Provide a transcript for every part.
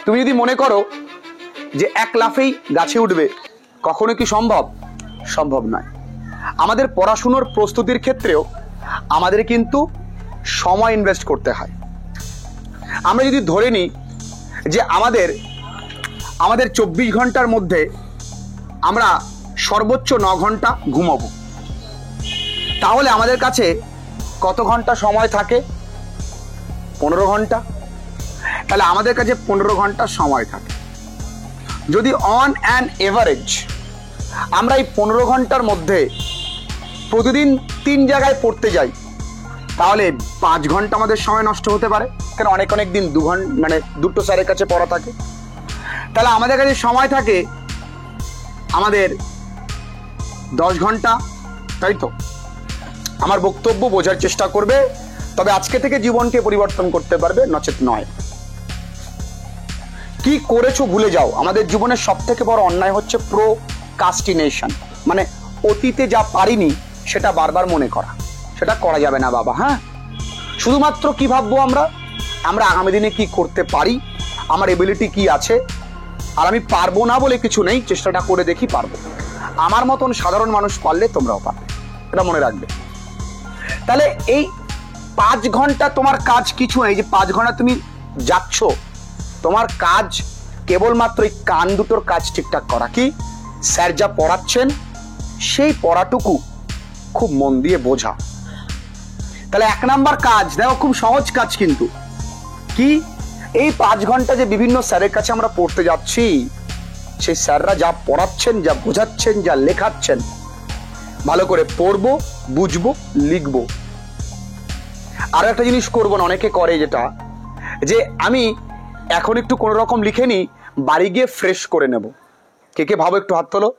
তুমি যদি মনে করো যে এক লাফেই গাছে উঠবে, কখনো কি সম্ভব? সম্ভব নয়। আমাদের পড়াশুনোর প্রস্তুতির ক্ষেত্রেও আমাদের কিন্তু সময় ইনভেস্ট করতে হয়। আমরা যদি ধরে নিই যে আমাদের 24 ঘন্টার মধ্যে আমরা সর্বোচ্চ 9 ঘন্টা ঘুমাবো, তাহলে আমাদের কাছে কত ঘন্টা সময় থাকে? 15 ঘন্টা। তাহলে আমাদের কাছে 15 ঘন্টা সময় থাকে। যদি অন অ্যান এভারেজ আমরা এই 15 ঘন্টার মধ্যে প্রতিদিন 3 জায়গায় পড়তে যাই, তাহলে 5 ঘন্টা আমাদের সময় নষ্ট হতে পারে। কারণ অনেক দিন 2 ঘন্টা মানে দুটো স্যারের কাছে পড়া থাকে। তাহলে আমাদের কাছে সময় থাকে আমাদের 10 ঘন্টা, তাই তো? আমার বক্তব্য বোঝার চেষ্টা করবে, তবে আজকে থেকে জীবনকে পরিবর্তন করতে পারবে, নচেত নয়। কি করেছো ভুলে যাও। আমাদের জীবনের সব থেকে বড় অন্যায় হচ্ছে প্রোকাস্টিনেশন, মানে অতীতে যা পারিনি সেটা বারবার মনে করা। সেটা করা যাবে না বাবা। হ্যাঁ, শুধুমাত্র কি ভাববো আমরা আগামী দিনে কি করতে পারি, আমার এবিলিটি কি আছে, আর আমি পারবো না বলে কিছু নেই, চেষ্টাটা করে দেখি পারবো। আমার মতন সাধারণ মানুষ পারলে তোমরাও পারবে, এটা মনে রাখবে। তাহলে এই 5 ঘন্টা তোমার কাজ কিছু নেই যে 5 ঘন্টা তুমি যাচ্ছ, তোমার কাজ কেবলমাত্র এই কান দুটোর কাজ ঠিকঠাক করা। কি? স্যার যা পড়াচ্ছেন সেই পড়াটুকু খুব মন দিয়ে বোঝা। তাহলে 1 নাম্বার কাজ দেখো, খুব সহজ কাজ কিন্তু। কি? এই 5 ঘন্টা যে বিভিন্ন স্যারের কাছে আমরা পড়তে যাচ্ছি, সেই স্যাররা যা পড়াচ্ছেন, যা বোঝাচ্ছেন, যা লেখাচ্ছেন, ভালো করে পড়বো, বুঝবো, লিখবো। আর একটা জিনিস করবো না, অনেকে করে যেটা, যে আমি এখন একটু কোনো রকম লিখে নি, বাড়ি গিয়ে ফ্রেশ করে নেব। কে ভাবো? একটু হাত তোলো।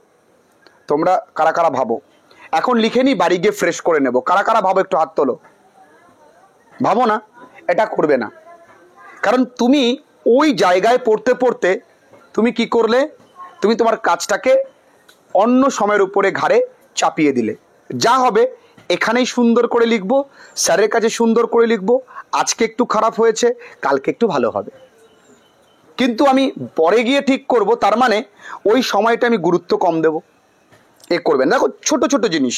তোমরা কারা কারা ভাবো এখন লিখে নি, বাড়ি গিয়ে ফ্রেশ করে নেব? কারা কারা ভাবো? একটু হাত তোলো। ভাবো না? এটা করবে না। কারণ তুমি ওই জায়গায় পড়তে পড়তে তুমি কি করলে? তুমি তোমার কাজটাকে অন্য সময়ের উপরে ঘাড়ে চাপিয়ে দিলে। যা হবে, এখানেই সুন্দর করে লিখবো, স্যারের কাছে সুন্দর করে লিখবো, আজকে একটু খারাপ হয়েছে, কালকে একটু ভালো হবে, কিন্তু আমি পরে গিয়ে ঠিক করব, তার মানে ওই সময়টা আমি গুরুত্ব কম দেব। এ করবেন। দেখো, ছোট ছোট জিনিস,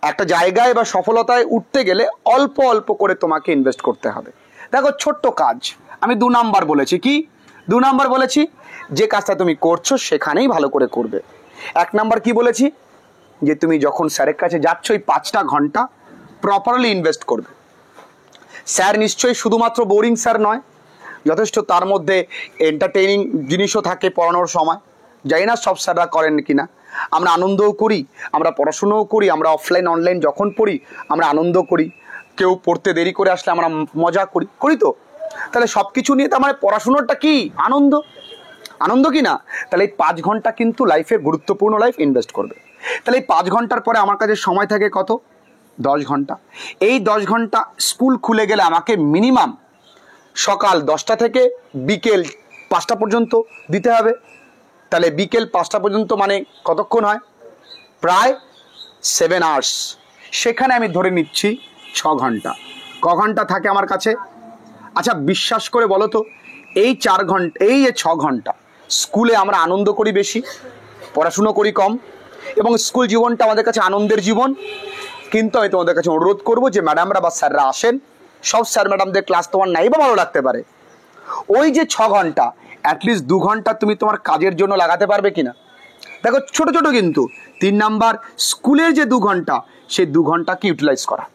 একটা জায়গায় বা সফলতায় উঠতে গেলে অল্প অল্প করে তোমাকে ইনভেস্ট করতে হবে। দেখো, ছোট্ট কাজ আমি 2 নাম্বার বলেছি। কি 2 নাম্বার বলেছি? যে কাজটা তুমি করছো সেখানেই ভালো করে করবে। 1 নাম্বার কি বলেছি? যে তুমি যখন স্যারের কাছে যাচ্ছ, এই 5টা ঘন্টা প্রপারলি ইনভেস্ট করবে। স্যার নিশ্চয়ই শুধুমাত্র বোরিং স্যার নয়, যথেষ্ট তার মধ্যে এন্টারটেইনিং জিনিসও থাকে পড়ানোর সময়। জানি না সব স্যাররা করেন কিনা। আমরা আনন্দও করি, আমরা পড়াশুনোও করি, আমরা অফলাইন অনলাইন যখন পড়ি আমরা আনন্দ করি, কেউ পড়তে দেরি করে আসলে আমরা মজা করি তো। তাহলে সব কিছু নিয়ে তো আমার পড়াশুনোটা কি আনন্দ কি না? তাহলে এই 5 ঘন্টা কিন্তু লাইফের গুরুত্বপূর্ণ লাইফ ইনভেস্ট করবে। তাহলে এই 5 ঘন্টার পরে আমার কাছে সময় থাকে কত? 10 ঘন্টা। এই 10 ঘন্টা স্কুল খুলে গেলে আমাকে মিনিমাম সকাল 10টা থেকে বিকেল 5টা পর্যন্ত দিতে হবে। তাহলে বিকেল 5টা পর্যন্ত মানে কতক্ষণ হয়? প্রায় 7 আওয়ার্স। সেখানে আমি ধরে নিচ্ছি 6 ঘন্টা। ক ঘন্টা থাকে আমার কাছে? আচ্ছা, বিশ্বাস করে বলো তো, এই 4 ঘন্টা, এই যে 6 ঘন্টা স্কুলে আমরা আনন্দ করি বেশি, পড়াশুনো করি কম, এবং স্কুল জীবনটা আমাদের কাছে আনন্দের জীবন। কিন্তু আমি তোমাদের কাছে অনুরোধ করবো যে ম্যাডামরা বা স্যাররা আসেন, সব স্যার ম্যাডামদের ক্লাস তোমার নাই বা ভালো লাগতে পারে, ওই যে 6 ঘন্টা অ্যাটলিস্ট 2 ঘন্টা তুমি তোমার কাজের জন্য লাগাতে পারবে কিনা? দেখো, ছোট ছোট কিন্তু। 3 নাম্বার, স্কুলের যে 2 ঘন্টা, সেই 2 ঘন্টাকে ইউটিলাইজ করা।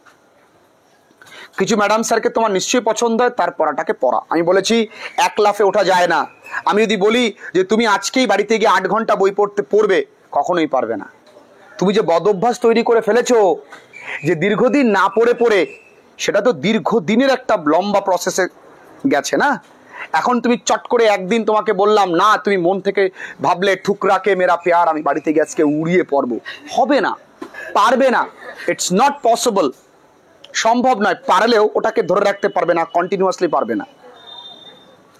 কিছু ম্যাডাম স্যারকে তোমার নিশ্চয়ই পছন্দ হয়, তার পড়াটাকে পড়া। আমি বলেছি 1 লাফে ওঠা যায় না। আমি যদি বলি যে তুমি আজকেই বাড়িতে গিয়ে 8 ঘন্টা বই পড়বে, কখনোই পারবে না। তুমি যে বদ অভ্যাস তৈরি করে ফেলেছো, যে দীর্ঘদিন না পড়ে পড়ে, সেটা তো দীর্ঘদিনের একটা লম্বা প্রসেসে গেছে না। এখন তুমি চট করে একদিন তোমাকে বললাম না, তুমি মন থেকে ভাবলে ঠুকরাকে মেরা প্যার, আমি বাড়িতে গিয়ে আজকে উড়িয়ে পড়বো, হবে না, পারবে না। ইটস নট পসিবল, সম্ভব নয়। পারলেও ওটাকে ধরে রাখতে পারবে না, কন্টিনিউয়াসলি পারবে না।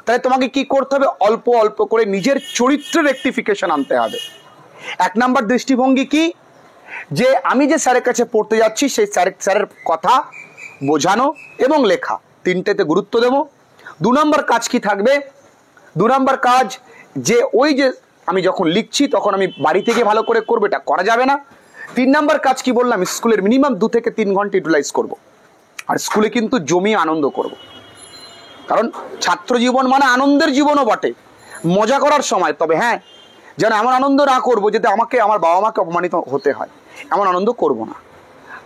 তাহলে তোমাকে কি করতে হবে? অল্প অল্প করে নিজের চরিত্রের রেকটিফিকেশন আনতে হবে। 1 নাম্বার দৃষ্টিভঙ্গি কি? যে আমি যে স্যারের কাছে পড়তে যাচ্ছি, সেই স্যারের কথা বোঝানো এবং লেখা, 3টেতে গুরুত্ব দেব। 2 নম্বর কাজ কি থাকবে? 2 নম্বর কাজ, যে ওই যে আমি যখন লিখছি তখন আমি বাড়ি থেকে ভালো করে করবো, এটা করা যাবে না। 3 নম্বর কাজ কি বললাম, স্কুলের মিনিমাম 2 থেকে 3 ঘন্টা ইউটিলাইজ করব। আর স্কুলে কিন্তু জমিয়ে আনন্দ করব, কারণ ছাত্র জীবন মানে আনন্দের জীবনও বটে, মজা করার সময়। তবে হ্যাঁ, যেন এমন আনন্দ না করবো যাতে আমাকে আমার বাবা মাকে অপমানিত হতে হয়, এমন আনন্দ করব না।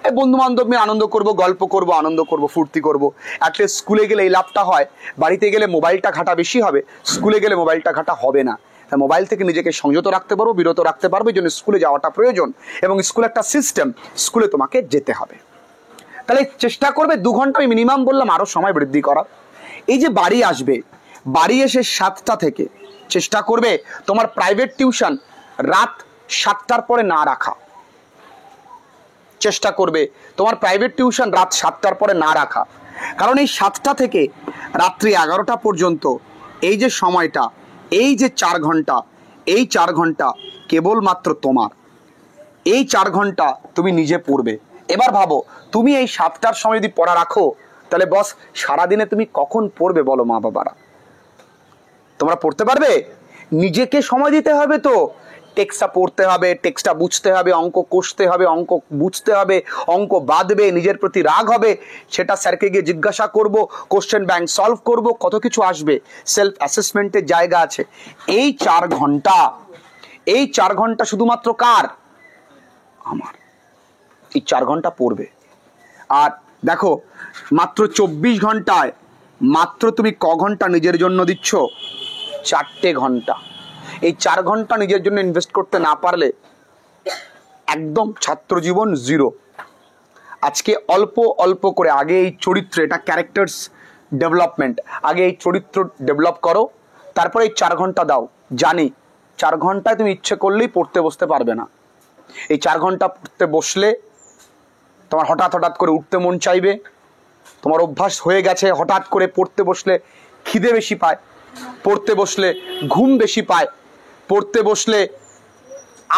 এই বন্ধু বান্ধব নিয়ে আনন্দ করব, গল্প করব, আনন্দ করব, ফুর্তি করব। অ্যাটলিস্ট স্কুলে গেলে এই লাভটা হয়, বাড়িতে গেলে মোবাইলটা ঘাটা বেশি হবে, স্কুলে গেলে মোবাইলটা ঘাটা হবে না। মোবাইল থেকে নিজেকে সংযত রাখতে পারবো, বিরত রাখতে পারবো, এই জন্য স্কুলে যাওয়াটা প্রয়োজন। এবং স্কুল একটা সিস্টেম, স্কুলে তোমাকে যেতে হবে। তাহলে চেষ্টা করবে 2 ঘন্টা, আমি মিনিমাম বললাম, আরও সময় বৃদ্ধি করার। এই যে বাড়ি আসবে, বাড়ি এসে 7টা থেকে চেষ্টা করবে তোমার প্রাইভেট টিউশন রাত 7টার পরে না রাখা। চেষ্টা করবে তোমার প্রাইভেট টিউশন রাত 7টার পরে না রাখা, কারণ এই 7টা থেকে রাত্রি 11টা পর্যন্ত এই যে সময়টা, এই যে 4 ঘন্টা, এই 4 ঘন্টা কেবলমাত্র তোমার। এই 4 ঘন্টা তুমি নিজে পড়বে। এবার ভাবো, তুমি এই 7টার সময় যদি পড়া রাখো, তাহলে বস সারাদিনে তুমি কখন পড়বে বলো মা বাবারা? তোমরা পড়তে পারবে? নিজেকে সময় দিতে হবে তো, টেক্সটটা পড়তে হবে, টেক্সটটা বুঝতে হবে, অঙ্ক কষতে হবে, অঙ্ক বুঝতে হবে, অঙ্ক বাঁধবে, নিজের প্রতি রাগ হবে, সেটা স্যারকে গিয়ে জিজ্ঞাসা করব, কোশ্চেন ব্যাংক সলভ করব, কত কিছু আসবে, সেলফ অ্যাসেসমেন্টের জায়গা আছে। এই 4 ঘন্টা, এই 4 ঘন্টা শুধুমাত্র কার? আমার। এই 4 ঘন্টা পড়বে। আর দেখো, মাত্র 24 ঘন্টায় মাত্র তুমি ক ঘন্টা নিজের জন্য দিচ্ছ? 4টে ঘন্টা। এই 4 ঘন্টা নিজের জন্য ইনভেস্ট করতে না পারলে একদম ছাত্র জীবন জিরো। আজকে অল্প অল্প করে, আগে এই চরিত্র, এটা ক্যারেক্টার্স ডেভেলপমেন্ট, আগে এই চরিত্র ডেভেলপ করো, তারপরে এই 4 ঘন্টা দাও। জানি 4 ঘন্টায় তুমি ইচ্ছে করলেই পড়তে বসতে পারবে না। এই 4 ঘন্টা পড়তে বসলে তোমার হঠাৎ হঠাৎ করে উঠতে মন চাইবে, তোমার অভ্যাস হয়ে গেছে, হঠাৎ করে পড়তে বসলে খিদে বেশি পায়, পড়তে বসলে ঘুম বেশি পায়, পড়তে বসলে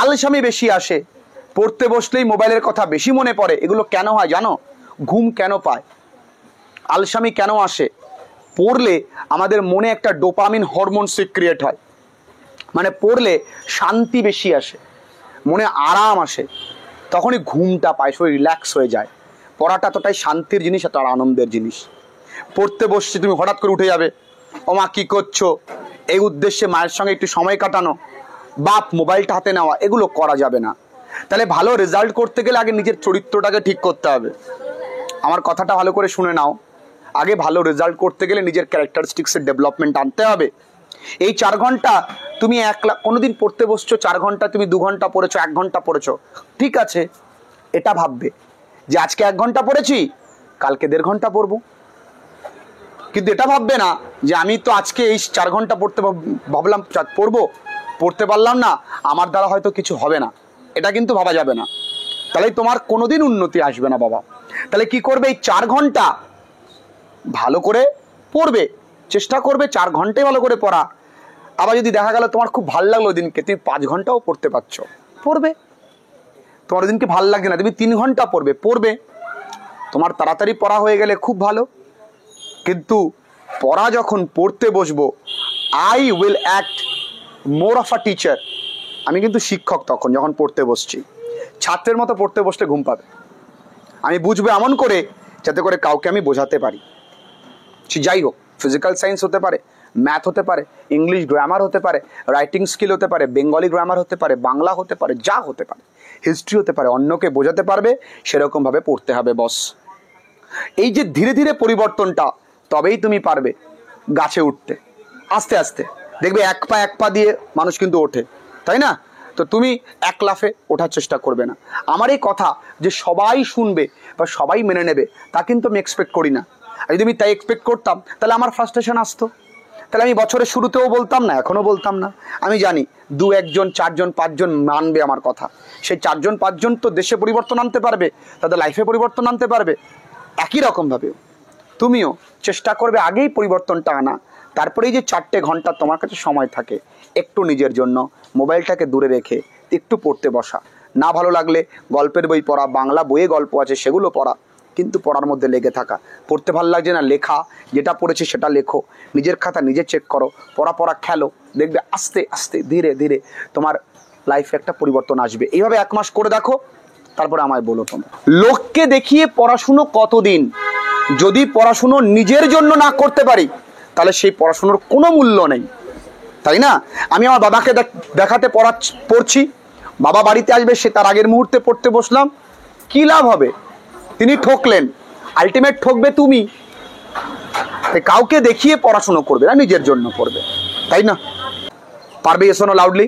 আলসামি বেশি আসে, পড়তে বসলেই মোবাইলের কথা বেশি মনে পড়ে। এগুলো কেন হয় জানো? ঘুম কেন পায়, আলসামি কেন আসে? পড়লে আমাদের মনে একটা ডোপামিন হরমোন সিক্রিয়েট হয়, মানে পড়লে শান্তি বেশি আসে, মনে আরাম আসে, তখনই ঘুমটা পায়, শরীর রিল্যাক্স হয়ে যায়। পড়াটা এতটাই শান্তির জিনিস, এত আনন্দের জিনিস। পড়তে বসছে, তুমি হঠাৎ করে উঠে যাবে, ও মা কী করছো, এই উদ্দেশ্যে মায়ের সঙ্গে একটু সময় কাটানো, বাপ মোবাইলটা হাতে নেওয়া, এগুলো করা যাবে না। তাহলে ভালো রেজাল্ট করতে গেলে আগে নিজের চরিত্রটাকে ঠিক করতে হবে। আমার কথাটা ভালো করে শুনে নাও, আগে ভালো রেজাল্ট করতে গেলে নিজের ক্যারেক্টারিস্টিক্সের ডেভেলপমেন্ট আনতে হবে। এই 4 ঘন্টা তুমি কোনোদিন পড়তে বসছো, 4 ঘন্টা তুমি 2 ঘন্টা পড়েছো, 1 ঘন্টা পড়েছো, ঠিক আছে, এটা ভাববে যে আজকে 1 ঘন্টা পড়েছি, কালকে 1.5 ঘন্টা পড়বো। কিন্তু এটা ভাববে না যে আমি তো আজকে এই 4 ঘন্টা পড়তে ভাবলাম পড়বো, পড়তে পারলাম না, আমার দ্বারা হয়তো কিছু হবে না, এটা কিন্তু ভাবা যাবে না। তাহলে তোমার কোনোদিন উন্নতি আসবে না বাবা। তাহলে কি করবে? এই 4 ঘন্টা ভালো করে পড়বে, চেষ্টা করবে 4 ঘন্টায় ভালো করে পড়া। আবার যদি দেখা গেল তোমার খুব ভালো লাগলো দিনকে, তুমি 5 ঘন্টাও পড়তে পারছো, পড়বে। তোমার দিনকে ভালো লাগছে না, তুমি 3 ঘন্টা পড়বে। তোমার তাড়াতাড়ি পড়া হয়ে গেলে খুব ভালো। কিন্তু পড়া যখন পড়তে বসবো, I will act more of a teacher. আমি কিন্তু শিক্ষক তখন, যখন পড়তে বসছি। ছাত্রের মতো পড়তে বসলে ঘুম পাবে। আমি বুঝবো এমন করে যাতে করে কাউকে আমি বোঝাতে পারি। সে যাই হোক, ফিজিক্যাল সায়েন্স হতে পারে, ম্যাথ হতে পারে, ইংলিশ গ্রামার হতে পারে, রাইটিং স্কিল হতে পারে, বেঙ্গলি গ্রামার হতে পারে, বাংলা হতে পারে, যা হতে পারে, হিস্ট্রি হতে পারে, অন্যকে বোঝাতে পারবে সেরকমভাবে পড়তে হবে বস। এই যে ধীরে ধীরে পরিবর্তনটা, তবেই তুমি পারবে গাছে উঠতে। আস্তে আস্তে দেখবে এক পা দিয়ে মানুষ কিন্তু ওঠে, তাই না? তো তুমি এক লাফে ওঠার চেষ্টা করবে না। আমার এই কথা যে সবাই শুনবে বা সবাই মেনে নেবে, তা কিন্তু আমি এক্সপেক্ট করি না। আর যদি আমি তাই এক্সপেক্ট করতাম, তাহলে আমার ফ্রাস্ট্রেশন আসতো, তাহলে আমি বছরের শুরুতেও বলতাম না, এখনও বলতাম না। আমি জানি 2-1 জন 4 জন 5 জন মানবে আমার কথা। সেই 4 জন 5 জন তো দেশে পরিবর্তন আনতে পারবে, তাদের লাইফে পরিবর্তন আনতে পারবে। একই রকমভাবে তুমিও চেষ্টা করবে আগেই পরিবর্তনটা আনা। তারপরেই যে 4টে ঘন্টা তোমার কাছে সময় থাকে, একটু নিজের জন্য মোবাইলটাকে দূরে রেখে একটু পড়তে বসা। না ভালো লাগলে গল্পের বই পড়া, বাংলা বইয়ে গল্প আছে সেগুলো পড়া, কিন্তু পড়ার মধ্যে লেগে থাকা। পড়তে ভালো লাগছে না, লেখা, যেটা পড়েছে সেটা লেখো, নিজের খাতা নিজে চেক করো, পড়া খেলো, দেখবে আস্তে আস্তে ধীরে ধীরে তোমার লাইফে একটা পরিবর্তন আসবে। এইভাবে 1 মাস করে দেখো, তারপরে আমায় বলো তোমরা। লোককে দেখিয়ে পড়াশুনো কতদিন? যদি পড়াশুনো নিজের জন্য না করতে পারি তাহলে সেই পড়াশুনোর কোনো মূল্য নেই, তাই না? আমি আমার বাবাকে দেখাতে পড়ছি, বাবা বাড়িতে আসবে, সে তার আগের মুহূর্তে পড়তে বসলাম, কি লাভ হবে? তিনি ঠকলেন, আলটিমেট ঠকবে তুমি। তাই কাউকে দেখিয়ে পড়াশুনো করবে না, নিজের জন্য করবে, তাই না? পারবে? এসো না লাউডলি।